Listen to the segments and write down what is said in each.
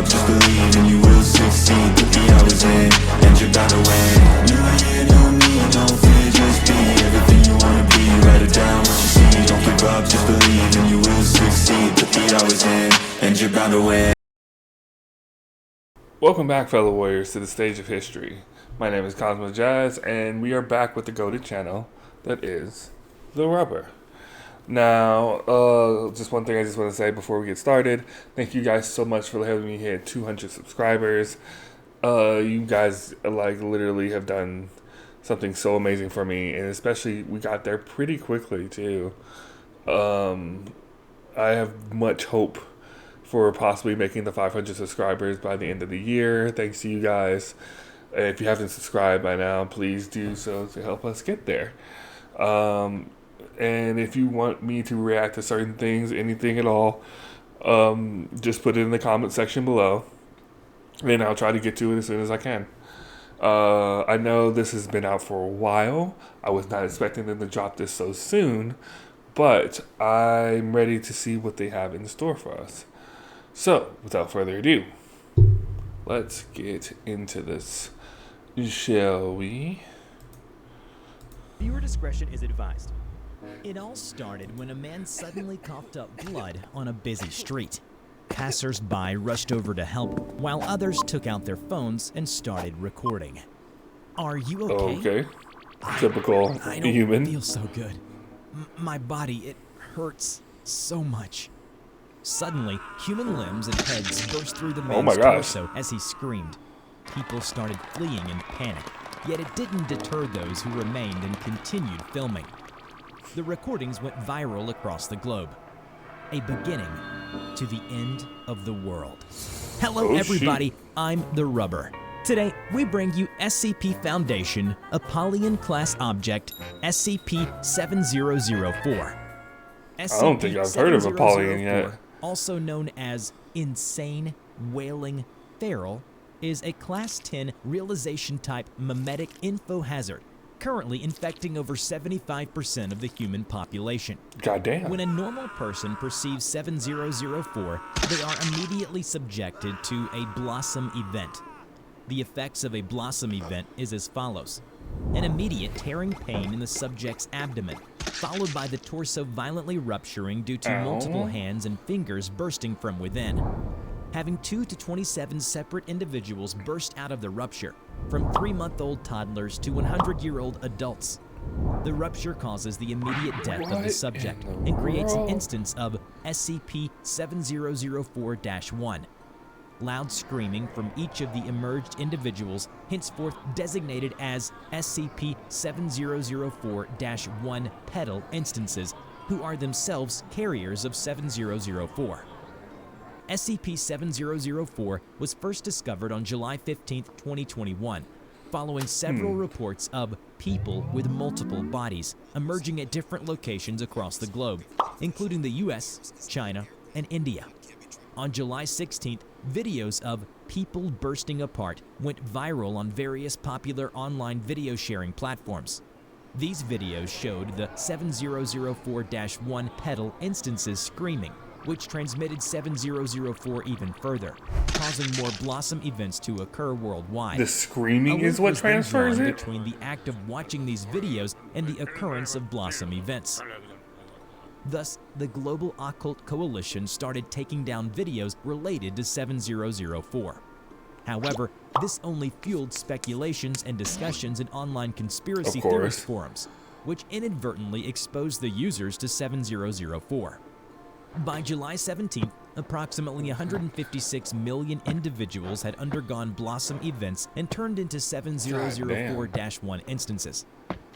up, just believe and you will succeed. Put the hours in, and you're bound to win. New year, new me, no fear, just be everything you wanna be. Write it down, what you see, don't give up, just believe and you will succeed. Put the hours in, and you're bound to win. Welcome back, fellow warriors, to the stage of history. My name is Cosmo Jazz, and we are back with the GOATed channel that is The Rubber. Now, just one thing I just want to say before we get started. Thank you guys so much for helping me hit 200 subscribers. You guys, literally have done something so amazing for me, and especially we got there pretty quickly, too. I have much hope for possibly making the 500 subscribers by the end of the year. Thanks to you guys. If you haven't subscribed by now, please do so to help us get there. And if you want me to react to certain things, anything at all, just put it in the comment section below, and I'll try to get to it as soon as I can. I know this has been out for a while. I was not expecting them to drop this so soon, but I'm ready to see what they have in store for us. So, without further ado, let's get into this, shall we? Viewer discretion is advised. It all started when a man suddenly coughed up blood on a busy street. Passers-by rushed over to help, while others took out their phones and started recording. Are you okay? Okay. Typical I don't human. feel so good. My body, it hurts so much. Suddenly, human limbs and heads burst through the man's torso as he screamed. People started fleeing in panic, yet it didn't deter those who remained and continued filming. The recordings went viral across the globe. A beginning to the end of the world. Hello everybody, I'm The Rubber. Today, we bring you SCP Foundation Apollyon Class Object SCP-7004. I don't think I've heard of Apollyon yet. Also known as Insane, Wailing, Feral, is a Class 10 realization-type memetic info hazard, currently infecting over 75% of the human population. Goddamn. When a normal person perceives 7004, they are immediately subjected to a blossom event. The effects of a blossom event is as follows. An immediate tearing pain in the subject's abdomen, followed by the torso violently rupturing due to multiple hands and fingers bursting from within. Having 2 to 27 separate individuals burst out of the rupture, from 3-month-old toddlers to 100-year-old adults. The rupture causes the immediate death of the subject and creates an instance of SCP-7004-1. Loud screaming from each of the emerged individuals, henceforth designated as SCP-7004-1 petal instances, who are themselves carriers of 7004. SCP-7004 was first discovered on July 15, 2021, following several reports of people with multiple bodies emerging at different locations across the globe, including the US, China, and India. On July 16th, videos of people bursting apart went viral on various popular online video sharing platforms. These videos showed the 7004-1 petal instances screaming, which transmitted 7004 even further, causing more blossom events to occur worldwide. The screaming is what transfers it? Between the act of watching these videos and the occurrence of blossom events. Thus, the Global Occult Coalition started taking down videos related to 7004. However, this only fueled speculations and discussions in online conspiracy theorist forums, which inadvertently exposed the users to 7004. By July 17th, approximately 156 million individuals had undergone blossom events and turned into 7004-1 instances.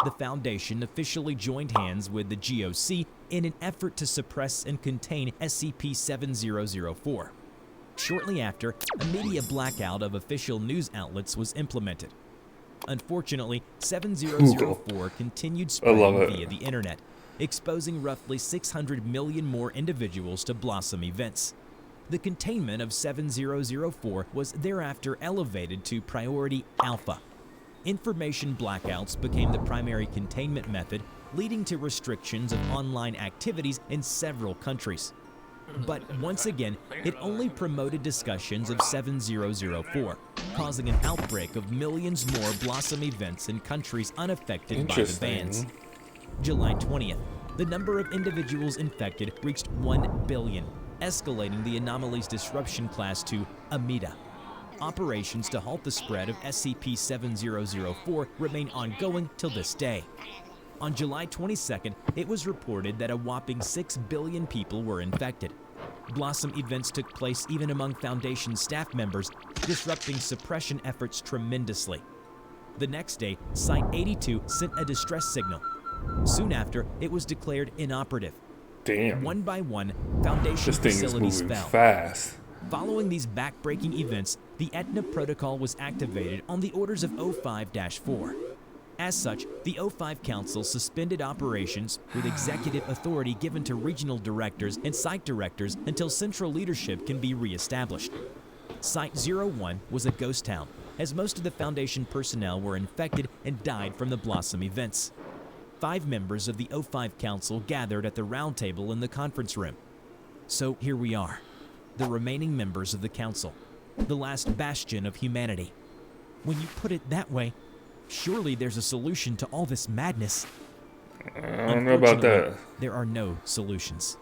The Foundation officially joined hands with the GOC in an effort to suppress and contain SCP-7004. Shortly after, a media blackout of official news outlets was implemented. Unfortunately, 7004 continued spreading via the internet, exposing roughly 600 million more individuals to blossom events. The containment of 7004 was thereafter elevated to Priority Alpha. Information blackouts became the primary containment method, leading to restrictions of online activities in several countries. But once again, it only promoted discussions of 7004, causing an outbreak of millions more Blossom events in countries unaffected by the bans. July 20th, the number of individuals infected reached 1 billion, escalating the anomaly's disruption class to Amida. Operations to halt the spread of SCP-7004 remain ongoing till this day. On July 22nd, it was reported that a whopping 6 billion people were infected. Blossom events took place even among Foundation staff members, disrupting suppression efforts tremendously. The next day, Site-82 sent a distress signal. Soon after, it was declared inoperative. Damn. One by one, Foundation facilities fell. Fast. Following these back-breaking events, the Etna Protocol was activated on the orders of O5-4. As such, the O5 Council suspended operations with executive authority given to regional directors and site directors until central leadership can be re-established. Site-01 was a ghost town, as most of the Foundation personnel were infected and died from the Blossom events. 5 members of the O5 Council gathered at the round table in the conference room. So here we are, the remaining members of the Council, the last bastion of humanity. When you put it that way, surely there's a solution to all this madness. I don't know about that. There are no solutions,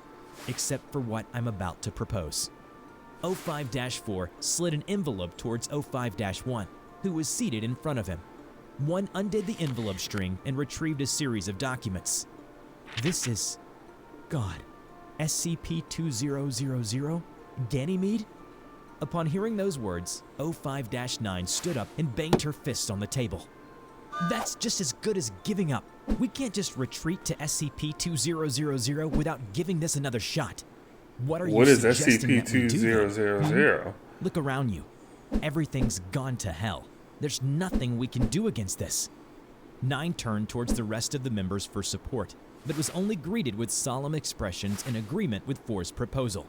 except for what I'm about to propose. O5-4 slid an envelope towards O5-1, who was seated in front of him. One undid the envelope string and retrieved a series of documents. This is... God. SCP-2000? Ganymede? Upon hearing those words, O5-9 stood up and banged her fist on the table. That's just as good as giving up. We can't just retreat to SCP-2000 without giving this another shot. What is SCP-2000? Look around you. Everything's gone to hell. There's nothing we can do against this. 9 turned towards the rest of the members for support, but was only greeted with solemn expressions in agreement with 4's proposal.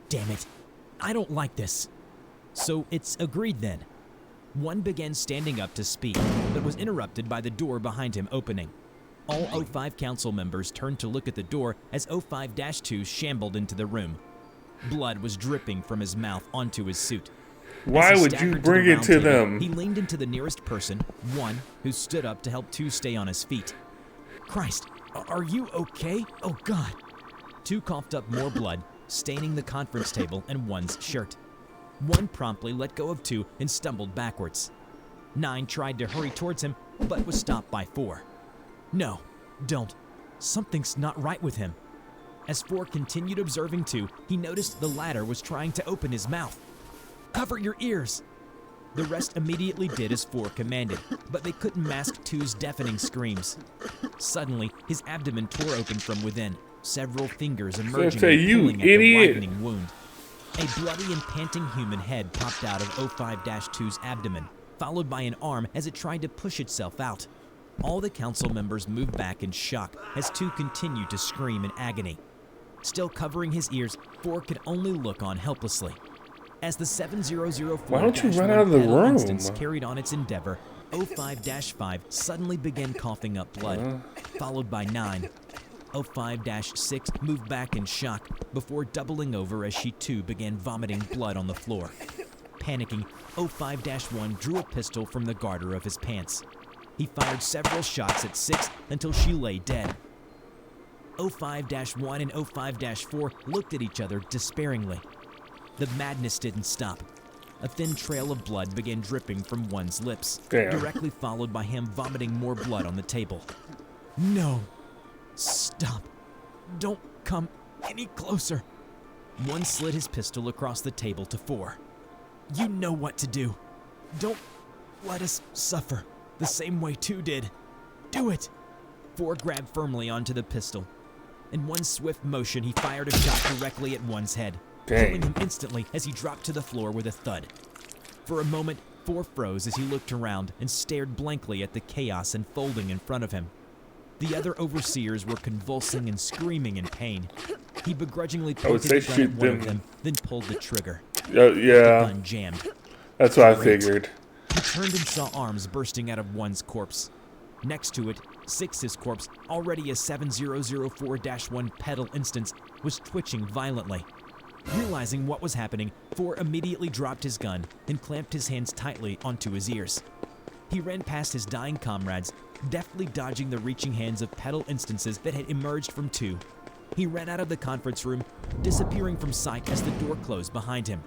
Damn it. I don't like this. So it's agreed then. 1 began standing up to speak, but was interrupted by the door behind him opening. All O5 Council members turned to look at the door as O5-2 shambled into the room. Blood was dripping from his mouth onto his suit. Why would you bring it to them? He leaned into the nearest person, 1, who stood up to help 2 stay on his feet. Christ, are you okay? Oh God. 2 coughed up more blood, staining the conference table and 1's shirt. 1 promptly let go of 2 and stumbled backwards. 9 tried to hurry towards him, but was stopped by 4. No, don't. Something's not right with him. As 4 continued observing 2, he noticed the latter was trying to open his mouth. Cover your ears! The rest immediately did as 4 commanded, but they couldn't mask 2's deafening screams. Suddenly, his abdomen tore open from within, several fingers emerging and pulling at the widening wound. A bloody and panting human head popped out of O5-2's abdomen, followed by an arm as it tried to push itself out. All the council members moved back in shock as 2 continued to scream in agony. Still covering his ears, 4 could only look on helplessly. As the 7004 Why don't you run out of the room? Instance carried on its endeavor, O5-5 suddenly began coughing up blood, followed by 9. O5-6 moved back in shock before doubling over as she too began vomiting blood on the floor. Panicking, O5-1 drew a pistol from the garter of his pants. He fired several shots at 6 until she lay dead. O5-1 and O5-4 looked at each other despairingly. The madness didn't stop. A thin trail of blood began dripping from 1's lips, directly followed by him vomiting more blood on the table. No. Stop. Don't come any closer. 1 slid his pistol across the table to 4. You know what to do. Don't let us suffer the same way 2 did. Do it. 4 grabbed firmly onto the pistol. In 1 swift motion, he fired a shot directly at 1's head, killing him instantly as he dropped to the floor with a thud. For a moment, 4 froze as he looked around and stared blankly at the chaos unfolding in front of him. The other overseers were convulsing and screaming in pain. He begrudgingly pointed the gun at one of them, then pulled the trigger. Yeah. The gun jammed. That's what I figured. He turned and saw arms bursting out of 1's corpse. Next to it, 6's corpse, already a 7004-1 pedal instance, was twitching violently. Realizing what was happening, 4 immediately dropped his gun and clamped his hands tightly onto his ears. He ran past his dying comrades, deftly dodging the reaching hands of pedal instances that had emerged from 2. He ran out of the conference room, disappearing from sight as the door closed behind him.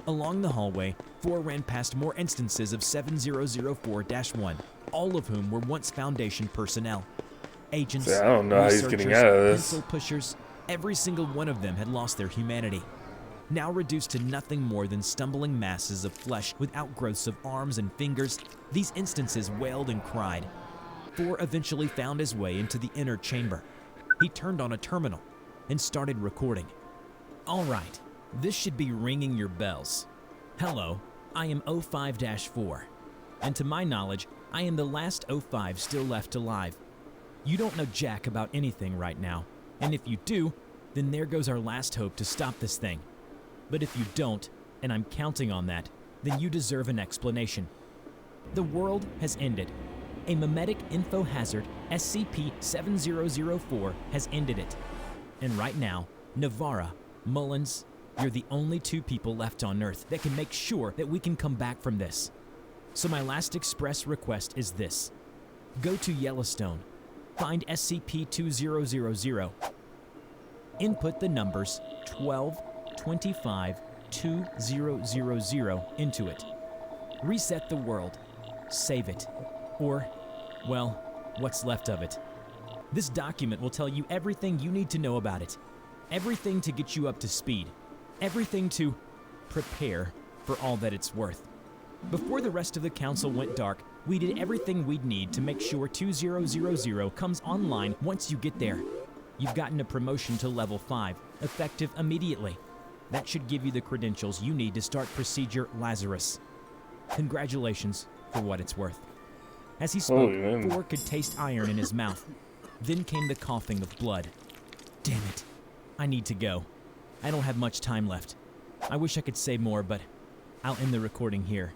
Along the hallway, 4 ran past more instances of 7004-1, all of whom were once Foundation personnel. Agents, I don't know how he's getting researchers, out of this. pencil pushers, every single one of them had lost their humanity. Now reduced to nothing more than stumbling masses of flesh with outgrowths of arms and fingers, these instances wailed and cried. 4 eventually found his way into the inner chamber. He turned on a terminal and started recording. All right, this should be ringing your bells. Hello, I am 05-4, and to my knowledge, I am the last 05 still left alive. You don't know jack about anything right now, and if you do, then there goes our last hope to stop this thing. But if you don't, and I'm counting on that, then you deserve an explanation. The world has ended. A memetic info hazard, SCP-7004, has ended it. And right now, Navarra, Mullins, you're the only 2 people left on Earth that can make sure that we can come back from this. So my last express request is this. Go to Yellowstone, find SCP-2000, input the numbers 1225-2000 into it. Reset the world. Save it. Or, well, what's left of it. This document will tell you everything you need to know about it. Everything to get you up to speed. Everything to prepare for all that it's worth. Before the rest of the council went dark, we did everything we'd need to make sure 2000 comes online once you get there. You've gotten a promotion to level 5, effective immediately. That should give you the credentials you need to start Procedure Lazarus. Congratulations for what it's worth. As he spoke, 4 could taste iron in his mouth. Then came the coughing of blood. Damn it. I need to go. I don't have much time left. I wish I could say more, but I'll end the recording here.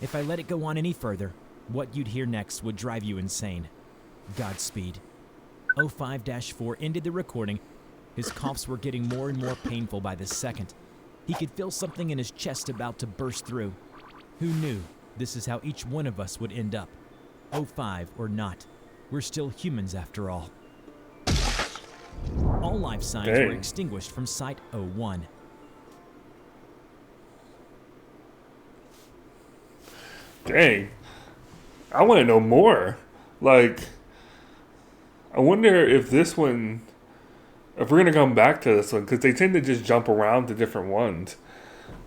If I let it go on any further, what you'd hear next would drive you insane. Godspeed. 05-4 ended the recording. His coughs were getting more and more painful by the second. He could feel something in his chest about to burst through. Who knew this is how each one of us would end up? 05 or not, we're still humans after all. All life signs were extinguished from Site 01. Dang. I want to know more. Like, I wonder if this one, if we're going to come back to this one, because they tend to just jump around to different ones.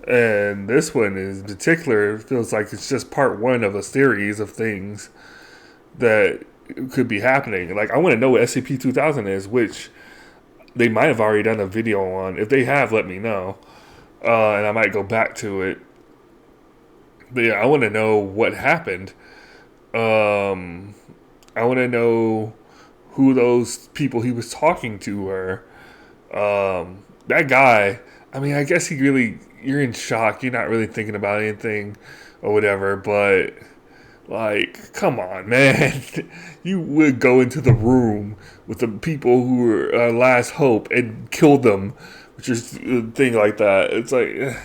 And this one in particular feels like it's just part 1 of a series of things that could be happening. Like, I want to know what SCP-2000 is, which they might have already done a video on. If they have, let me know. And I might go back to it. But yeah, I want to know what happened. I want to know who those people he was talking to were. That guy, I mean, I guess you're in shock. You're not really thinking about anything or whatever, but like, come on, man. You would go into the room with the people who were last hope and kill them, which is a thing like that. It's like,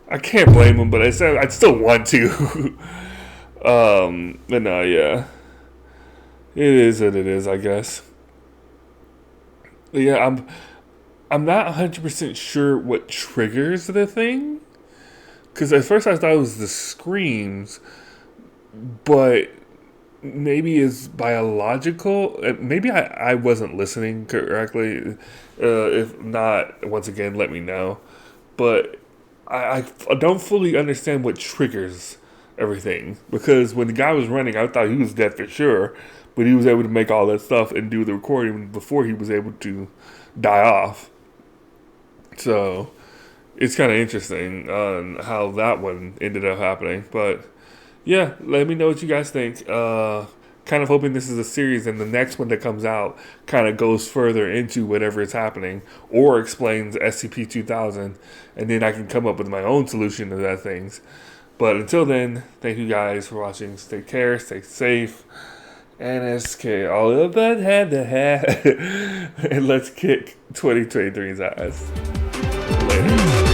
I can't blame him, but I'd still want to. But no, yeah. It is what it is, I guess. But yeah, I'm not 100% sure what triggers the thing. Because at first I thought it was the screams, but maybe it's biological. Maybe I wasn't listening correctly. If not, once again, let me know. But I don't fully understand what triggers everything. Because when the guy was running, I thought he was dead for sure. But he was able to make all that stuff and do the recording before he was able to die off. So it's kind of interesting on how that one ended up happening. But yeah, let me know what you guys think. Kind of hoping this is a series and the next one that comes out kind of goes further into whatever is happening or explains SCP-2000, and then I can come up with my own solution to that things. But until then, thank you guys for watching. Stay care, stay safe, and SK all of that had to have. And let's kick 2023's ass. Later.